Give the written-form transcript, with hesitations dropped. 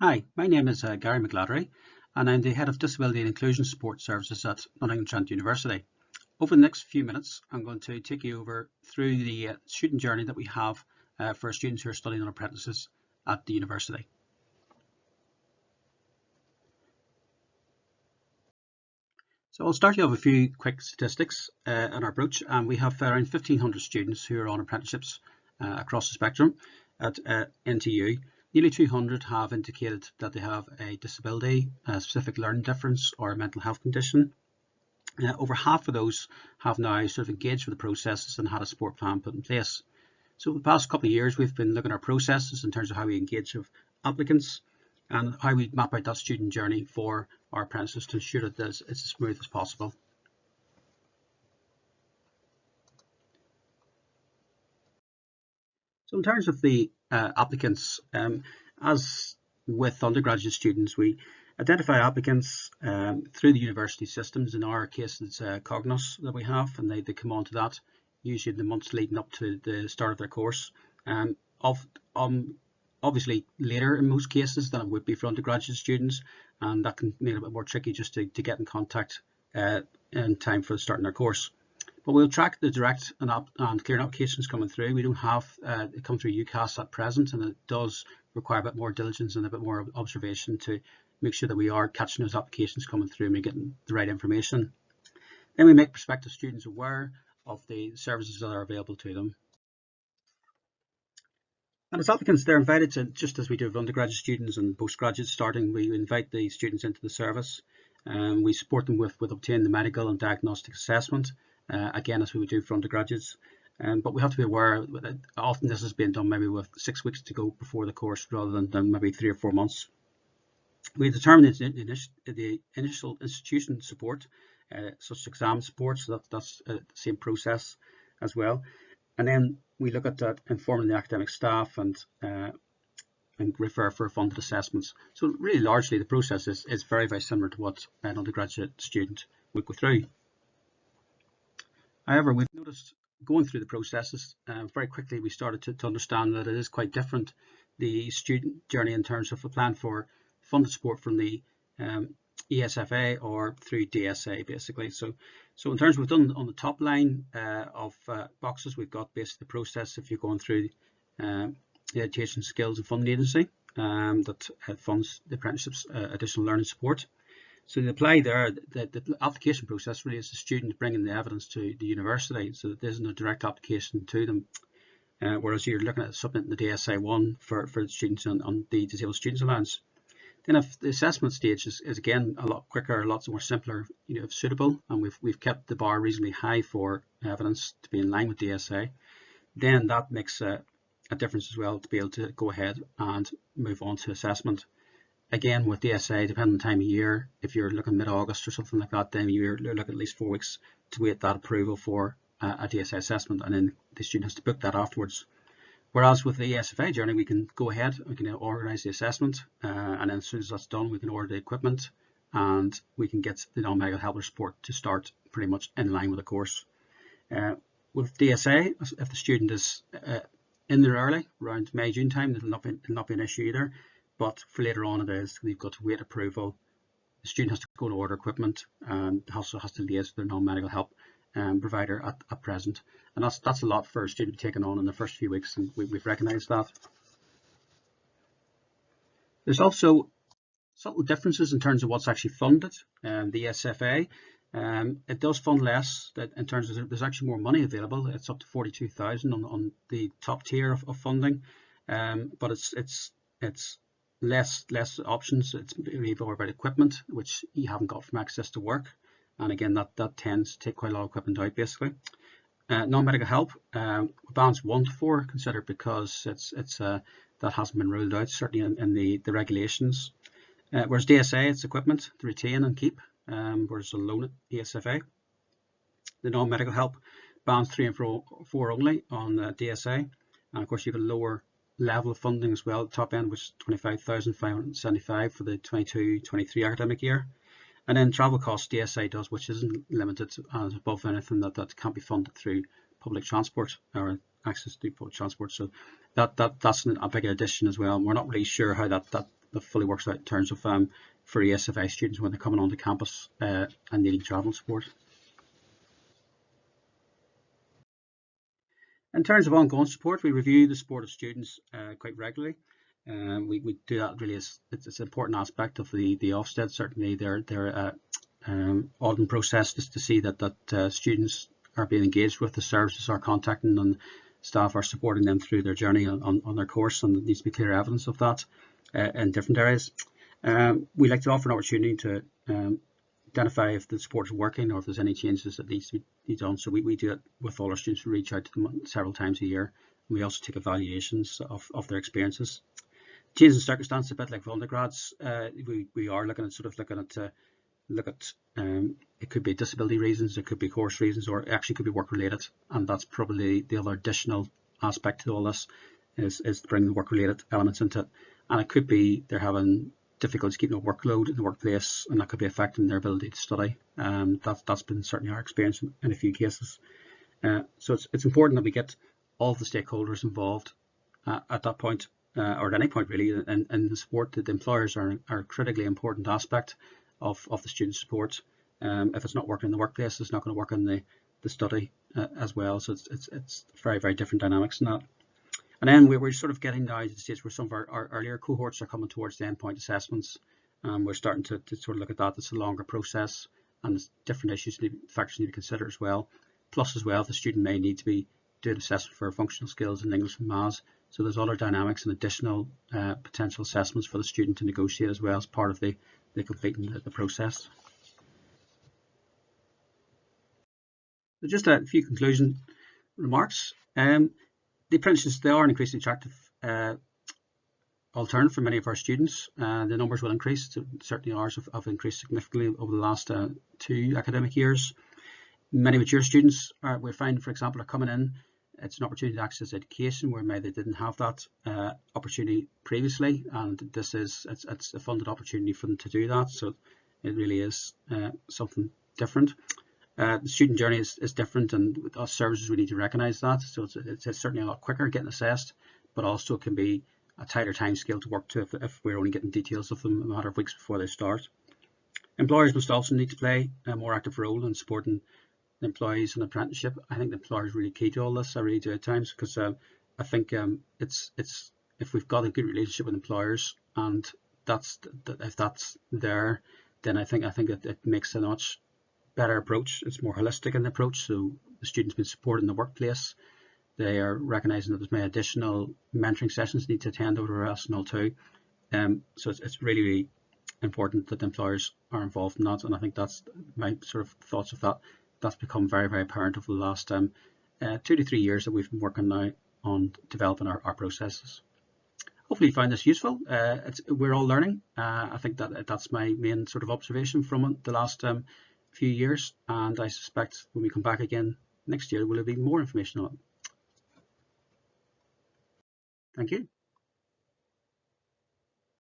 Hi, my name is Gary McGladdery, and I'm the Head of Disability and Inclusion Support Services at Nottingham Trent University. Over the next few minutes, I'm going to take you through the student journey that we have for students who are studying on apprentices at the university. So I'll start you off with a few quick statistics on our approach, and we have around 1,500 students who are on apprenticeships across the spectrum at NTU. Nearly 200 have indicated that they have a disability, a specific learning difference, or a mental health condition. Over half of those have now sort of engaged with the processes and had a support plan put in place. So for the past couple of years, we've been looking at our processes in terms of how we engage with applicants and how we map out that student journey for our apprentices to ensure that it's as smooth as possible. So in terms of the applicants, as with undergraduate students, we identify applicants through the university systems. In our case, it's Cognos that we have, and they come onto that usually in the months leading up to the start of their course. Obviously later in most cases than it would be for undergraduate students, and that can make it a bit more tricky just to get in contact in time for starting their course. But we'll track the direct and clearing applications coming through. We don't have it come through UCAS at present, and it does require a bit more diligence and a bit more observation to make sure that we are catching those applications coming through and we're getting the right information. Then we make prospective students aware of the services that are available to them. And as applicants, they're invited to, just as we do with undergraduate students and postgraduates starting, we invite the students into the service. We support them with obtaining the medical and diagnostic assessment, again, as we would do for undergraduates. But we have to be aware that often this is being done maybe with 6 weeks to go before the course rather than maybe 3 or 4 months. We determine the initial institution support, such as exam support, so that's the same process as well. And then we look at that informing the academic staff and refer for funded assessments. So really largely the process is very, very similar to what an undergraduate student would go through. However, we've noticed going through the processes, very quickly we started to understand that it is quite different, the student journey, in terms of applying for funded support from the ESFA or through DSA basically. So in terms, we've done on the top line of boxes, we've got basically the process if you're going through the Education Skills and Funding Agency that funds the apprenticeships additional learning support. So they apply there, the application process really is the student bringing the evidence to the university, so that there's no direct application to them. Whereas you're looking at submitting the DSA1 for the students on the Disabled Students Allowance. Then if the assessment stage is again a lot quicker, a lot more simpler, if suitable, and we've kept the bar reasonably high for evidence to be in line with DSA, then that makes a difference as well to be able to go ahead and move on to assessment. Again, with DSA, depending on the time of year, if you're looking mid-August or something like that, then you're looking at least 4 weeks to wait that approval for a DSA assessment, and then the student has to book that afterwards. Whereas with the ESFA journey, we can go ahead, we can organise the assessment, and then as soon as that's done, we can order the equipment and we can get the non-medical helper support to start pretty much in line with the course. With DSA, if the student is in there early, around May, June time, it'll not be an issue either. But for later on, it is, we've got to wait approval. The student has to go to order equipment and also has to liaise with their non-medical help provider at present. And that's a lot for a student taking on in the first few weeks, and we've recognised that. There's also subtle differences in terms of what's actually funded. The SFA, it does fund less, that in terms of there's actually more money available. It's up to 42,000 on the top tier of funding, but it's less options. It's really more about equipment, which you haven't got from access to work, and again that tends to take quite a lot of equipment out basically. Non-medical help, balance 1 to 4 considered, because that hasn't been ruled out certainly in the regulations. Whereas DSA, it's equipment to retain and keep, whereas the loan at ESFA. The non-medical help, balance 3 and 4 only on DSA, and of course you have a lower level of funding as well, top end, which is 25,575 for the 22-23 academic year. And then travel costs DSA does, which isn't limited as above anything that can't be funded through public transport or access to public transport. So that's a big addition as well. And we're not really sure how that fully works out in terms of for ESFA students when they're coming onto campus and needing travel support. In terms of ongoing support, we review the support of students quite regularly. We do that really as it's an important aspect of the Ofsted. Certainly their auditing process is to see that students are being engaged with, the services are contacting and staff are supporting them through their journey on their course, and there needs to be clear evidence of that in different areas. We like to offer an opportunity to identify if the support is working or if there's any changes that needs to be done. So we do it with all our students. We reach out to them several times a year. We also take evaluations of their experiences. Change in circumstance, a bit like for undergrads, we are looking at it could be disability reasons, it could be course reasons, or it actually could be work related, and that's probably the other additional aspect to all this is to bring the work related elements into it. And it could be they're having difficulties keeping a workload in the workplace, and that could be affecting their ability to study. That's been certainly our experience in a few cases. So it's important that we get all the stakeholders involved at that point, or at any point really, in the support. That the employers are a critically important aspect of the student support. If it's not working in the workplace, it's not going to work in the study as well. So it's very, very different dynamics in that. And then we're sort of getting now to the stage where some of our earlier cohorts are coming towards the endpoint assessments. We're starting to sort of look at that. It's a longer process, and there's different issues, factors need to consider as well. Plus as well, the student may need to be doing assessment for functional skills in English and Maths. So there's other dynamics and additional potential assessments for the student to negotiate as well as part of the completing the process. So just a few conclusion remarks. The apprenticeships, they are an increasingly attractive alternative for many of our students. The numbers will increase. Certainly ours have increased significantly over the last 2 academic years. Many mature students we're finding, for example, are coming in. It's an opportunity to access education where maybe they didn't have that opportunity previously, and it's a funded opportunity for them to do that. So it really is something different. The student journey is different, and with us services we need to recognise that. So it's certainly a lot quicker getting assessed, but also it can be a tighter time scale to work to if we're only getting details of them a matter of weeks before they start. Employers must also need to play a more active role in supporting the employees in apprenticeship. I think the employer is really key to all this. I really do at times, because I think it's if we've got a good relationship with employers, and if that's there, then I think it makes a much better approach. It's more holistic in the approach. So the students been supported in the workplace. They are recognising that there's many additional mentoring sessions need to attend over SNL too. So it's really, really important that the employers are involved in that, and I think that's my sort of thoughts of that. That's become very, very apparent over the last 2 to 3 years that we've been working now on developing our processes. Hopefully you find this useful. We're all learning. I think that's my main sort of observation from the last few years, and I suspect when we come back again next year we'll have even more information on it. Thank you.